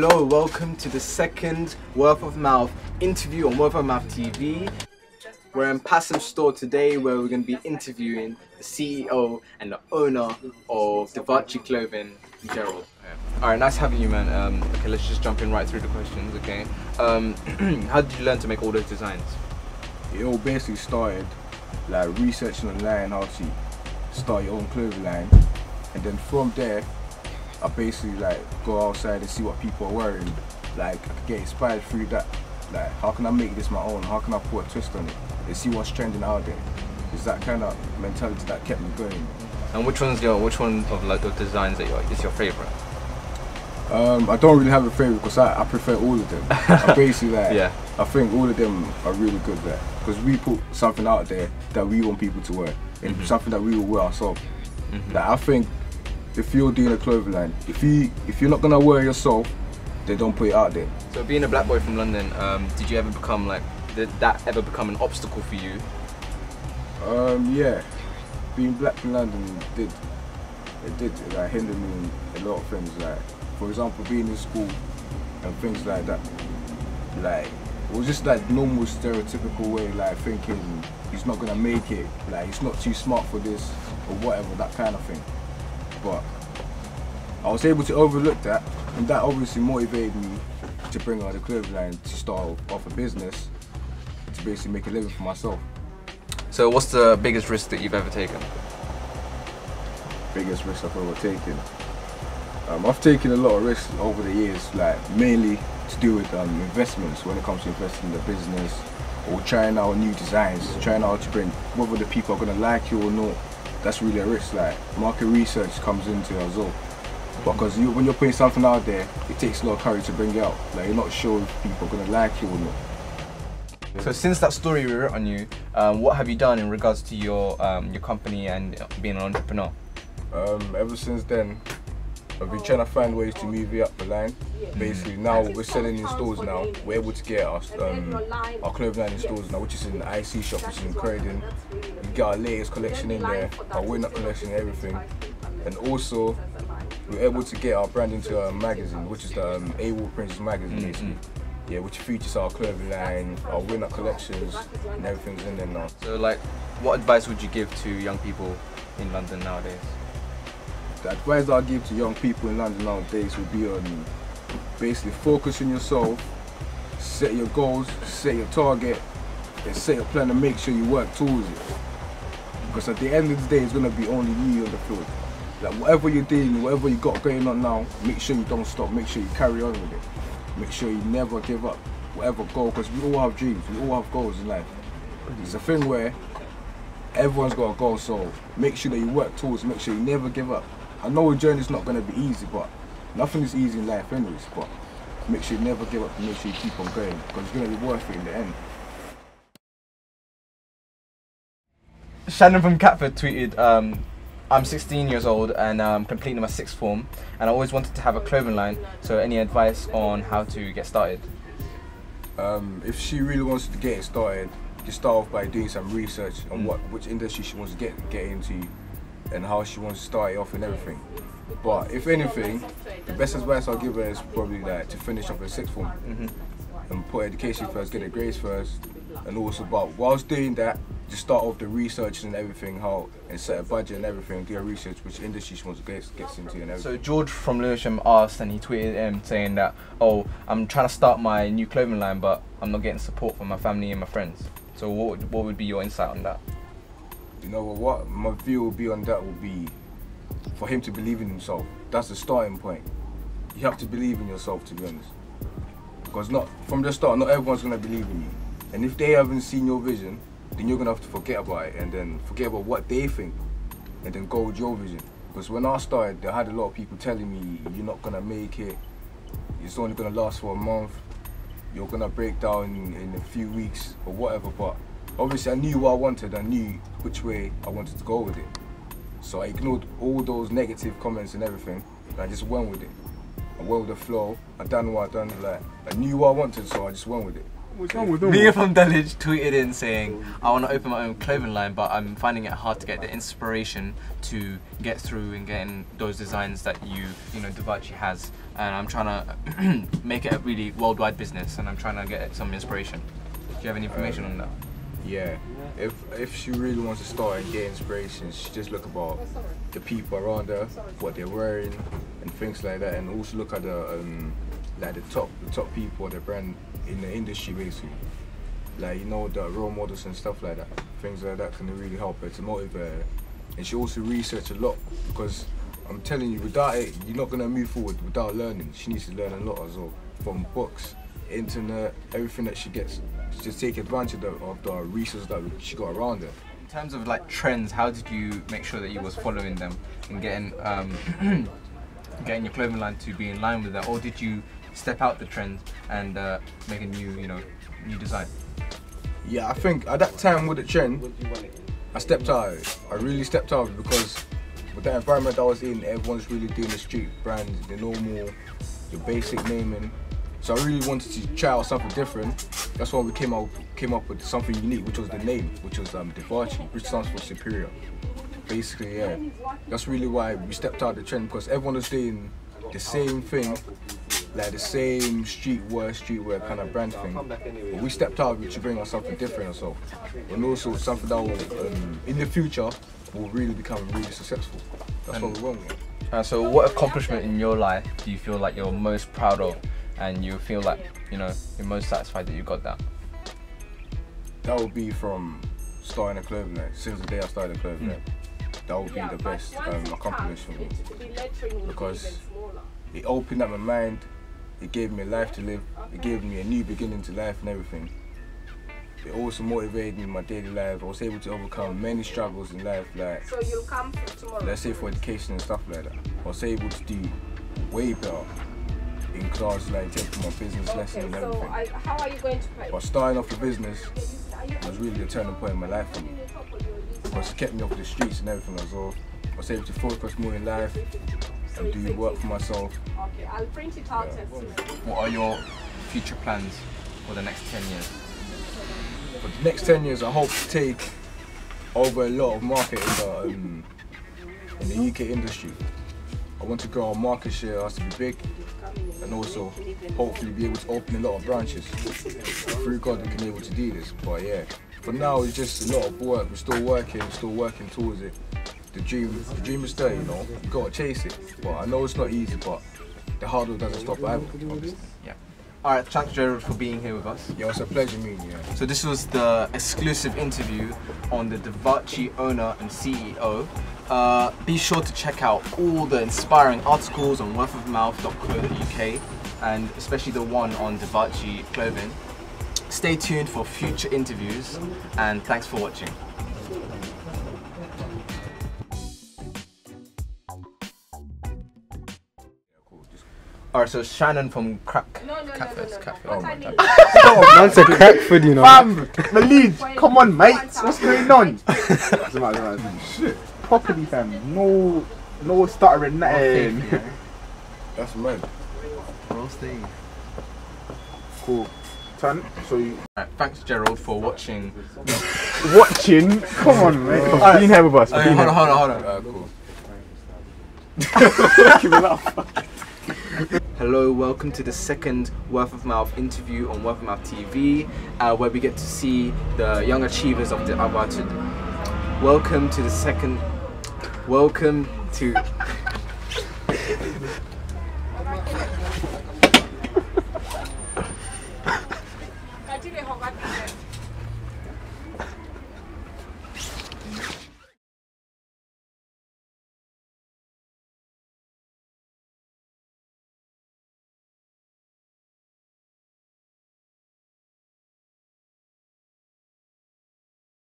Hello, welcome to the second Worth of Mouth interview on Worth of Mouth TV. We're in Passive Store today where we're going to be interviewing the CEO and the owner of Devacci clothing, Gerald. Alright, nice having you, man. Okay, let's just jump in right through the questions, okay? How did you learn to make all those designs? It all basically started like researching online how to start your own clothing line, and then from there I basically like go outside and see what people are wearing. Like I could get inspired through that. Like how can I make this my own? How can I put a twist on it? And see what's trending out there. It's that kind of mentality that kept me going. And which one of like the designs that is your favorite? I don't really have a favorite because I prefer all of them. I basically like, yeah. I think all of them are really good there because we put something out there that we want people to wear and something that we will wear ourselves. Like I think if you're doing a clothing line, if you're not gonna wear it yourself, then don't put it out there. So being a black boy from London, did you ever become like, did that ever become an obstacle for you? Yeah, being black from London did like hinder me in a lot of things. Like for example, being in school and things like that. Like it was just like normal stereotypical way, like thinking he's not gonna make it, like he's not too smart for this or whatever, that kind of thing. But I was able to overlook that, and that obviously motivated me to bring out the clothing line, to start off a business, to basically make a living for myself. So what's the biggest risk that you've ever taken? Biggest risk I've ever taken? I've taken a lot of risks over the years, like mainly to do with investments, when it comes to investing in the business or trying out new designs, trying out to bring, whether the people are going to like you or not. That's really a risk. Like market research comes into it as well, because when you're putting something out there, it takes a lot of courage to bring it out. Like you're not sure if people are going to like you or not. So since that story we wrote on you, what have you done in regards to your company and being an entrepreneur? Ever since then, I've been trying to find ways to move it up the line. Basically now we're selling in stores now. We're able to get our clothing line in stores now, which is in the IC shop, which is in Croydon. We get our latest collection in there, our winter collection, everything. And also we're able to get our brand into a magazine, which is the A.W. Princess magazine basically. Yeah, which features our clothing line, our winter collections, and everything's in there now. So like, what advice would you give to young people in London nowadays? The advice I'll give to young people in London nowadays would be on basically focus on yourself, set your goals, set your target, and set your plan and make sure you work towards it. Because at the end of the day, it's going to be only you on the field. Like whatever you're doing, whatever you got going on now, make sure you don't stop, make sure you carry on with it. Make sure you never give up, whatever goal, because we all have dreams, we all have goals in life. It's a thing where everyone's got a goal, so make sure that you work towards it, make sure you never give up. I know the journey's not going to be easy, but nothing is easy in life anyways, but make sure you never give up and make sure you keep on going, because it's going to be worth it in the end. Shannon from Catford tweeted, I'm 16 years old and completing my 6th form, and I always wanted to have a clothing line, so any advice on how to get started? If she really wants to get it started, just start off by doing some research on which industry she wants to get into and how she wants to start it off and everything. But if anything, the best advice I'll give her is probably like to finish off her 6th form and put education first, get the grades first, and also, but whilst doing that, just start off the research and everything, and set a budget and everything, do a research which industry she wants to get into and everything. So George from Lewisham asked, and he tweeted saying that, oh, I'm trying to start my new clothing line, but I'm not getting support from my family and my friends. So what would be your insight on that? You know what my view will be on that will be for him to believe in himself. That's the starting point. You have to believe in yourself, to be honest. Because from the start, not everyone's going to believe in you. And if they haven't seen your vision, then you're going to have to forget about it and then forget about what they think and then go with your vision. Because when I started, I had a lot of people telling me, you're not going to make it, it's only going to last for a month, you're going to break down in a few weeks or whatever. But obviously I knew what I wanted, I knew which way I wanted to go with it. So I ignored all those negative comments and everything, and I just went with it. I went with the flow, I done what I done, like, I knew what I wanted, so I just went with it. Mia from Dulwich tweeted in saying, I want to open my own clothing line, but I'm finding it hard to get the inspiration to get through and getting those designs that you know, Devacci has. And I'm trying to make it a really worldwide business, and I'm trying to get some inspiration. Do you have any information on that? Yeah, if she really wants to start and get inspiration, she just look about the people around her, what they're wearing, and things like that, and also look at the like the top people of the brand in the industry, basically. Like, you know, the role models and stuff like that. Things like that can really help her to motivate her. And she also research a lot, because I'm telling you, without it, you're not gonna move forward without learning. She needs to learn a lot as well, from books, internet, everything that she gets. Just take advantage of the resources that she got around her. In terms of like trends, how did you make sure that you was following them and getting getting your clothing line to be in line with that, or did you step out the trend and make a new design? Yeah, I think at that time with the trend, I stepped out of it. I really stepped out of it, because with the environment I was in, everyone's really doing the street brand, the normal, the basic naming. So I really wanted to try out something different. That's why we came up with something unique, which was the name, which was Devacci, which stands for superior. Basically, yeah. That's really why we stepped out of the trend, because everyone was doing the same thing, like the same streetwear kind of brand thing. But we stepped out of it to bring us something different or so. And also something that will, in the future, will really become really successful. That's what we want with. So what accomplishment in your life do you feel like you're most proud of, and you feel like, you know, you're most satisfied that you got that? That would be from starting a clothing line. Since the day I started a clothing line, that would be the best accomplishment for me, because it opened up my mind, it gave me a life to live, it gave me a new beginning to life and everything. It also motivated me in my daily life. I was able to overcome many struggles in life, like, let's say for education and stuff like that. I was able to do way better in class, like taking my business lesson and everything. How are you going to pay? But starting off the business was really a turning point in my life for me, because it kept me off the streets and everything as well. I was able to focus more in life and do work for myself. Okay, I'll print it out and see. What are your future plans for the next 10 years? For the next 10 years, I hope to take over a lot of market in the UK industry. I want to grow our market share, has to be big, and also hopefully be able to open a lot of branches. Through God, we can be able to do this. But yeah, for now it's just a lot of work. We're still working towards it. The dream is there, you know. You gotta chase it. But I know it's not easy, but the hard work doesn't stop either. Yeah. All right, thanks Gerald for being here with us. Yeah, it's a pleasure meeting you. So this was the exclusive interview on the Devacci owner and CEO. Be sure to check out all the inspiring articles on worthofmouth.co.uk, and especially the one on Devacci clothing. Stay tuned for future interviews, and thanks for watching. Alright, so Shannon from Crack Cafe. Oh my God. That's a crack food, you know. Fam, the lead. Come on, mates. What's going on? Shit. Properly, fam. No stuttering, nothing. That's mad. Roasting. Cool. Turn. So you Alright, thanks Gerald for watching. watching? Come on, mate. Alright. Being here with us. Okay, hold on. Cool. Give it up. Hello, welcome to the second Word of Mouth interview on Word of Mouth TV, where we get to see the young achievers of the Untitled. Welcome to the second. Welcome to.